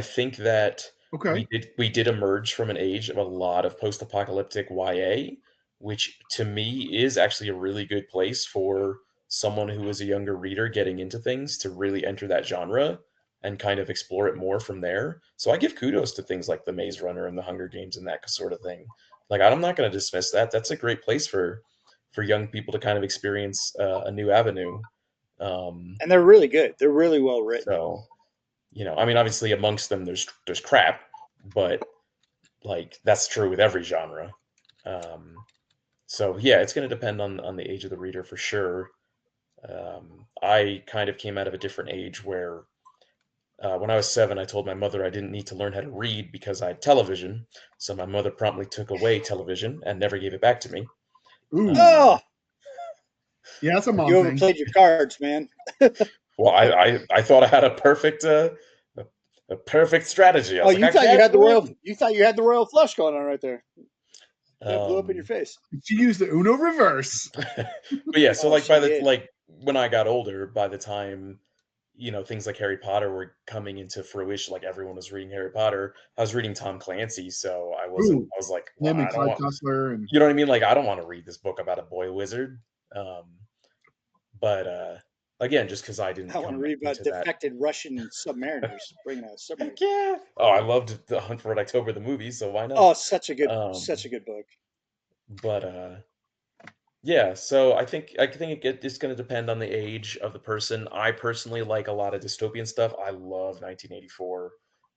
think that Okay. we did emerge from an age of a lot of post-apocalyptic YA, which to me is actually a really good place for someone who is a younger reader getting into things to really enter that genre and kind of explore it more from there. So I give kudos to things like The Maze Runner and The Hunger Games and that sort of thing. Like I'm not going to dismiss that. That's a great place for young people to kind of experience a new avenue. Um, And they're really good. They're really well written. so I mean, obviously amongst them there's crap, but like that's true with every genre. Um, so yeah, it's going to depend on the age of the reader for sure. I kind of came out of a different age where when I was 7, I told my mother I didn't need to learn how to read because I had television. So my mother promptly took away television and never gave it back to me. Ooh. Oh, Yeah, that's a mom you thing. overplayed your cards, man. Well, I thought I had a perfect strategy. I Oh, was like, I can't win. you thought you had the royal flush going on right there. That blew up in your Um, face. She used the Uno reverse. but yeah, so Oh, like she did. when I got older, by the time things like Harry Potter were coming into fruition, like everyone was reading Harry Potter, I was reading Tom Clancy, so Ooh, I was like, well, him and I don't Clyde want, Cussler and you know what I mean? Like I don't want to read this book about a boy wizard. Um, but again, just because I didn't I want to come read about into that. defected Russian submariners bringing a submarine. Heck yeah! Oh, I loved The Hunt for Red October, the movie, so why not? Oh, Um, such a good book. but yeah, so I think it's going to depend on the age of the person. I personally like a lot of dystopian stuff. I love 1984.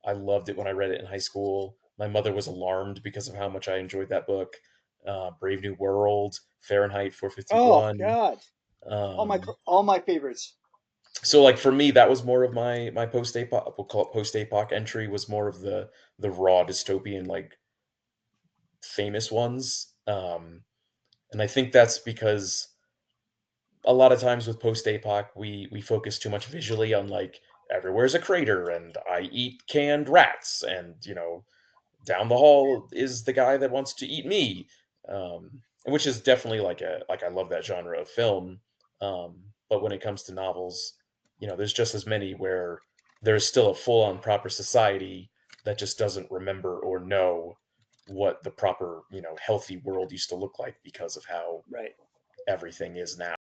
I loved it when I read it in high school. My mother was alarmed because of how much I enjoyed that book. Brave New World, Fahrenheit Oh 451. God, Um, all my favorites. so like for me, that was more of my post apoc. We'll call it post apoc entry. Was more of the raw dystopian like famous ones. And I think that's because a lot of times with post apoc we focus too much visually on like everywhere's a crater and I eat canned rats and down the hall is the guy that wants to eat me, which is definitely like I love that genre of film, but when it comes to novels, there's just as many where there's still a full on proper society that just doesn't remember or know what the proper healthy world used to look like because of how Right. everything is now.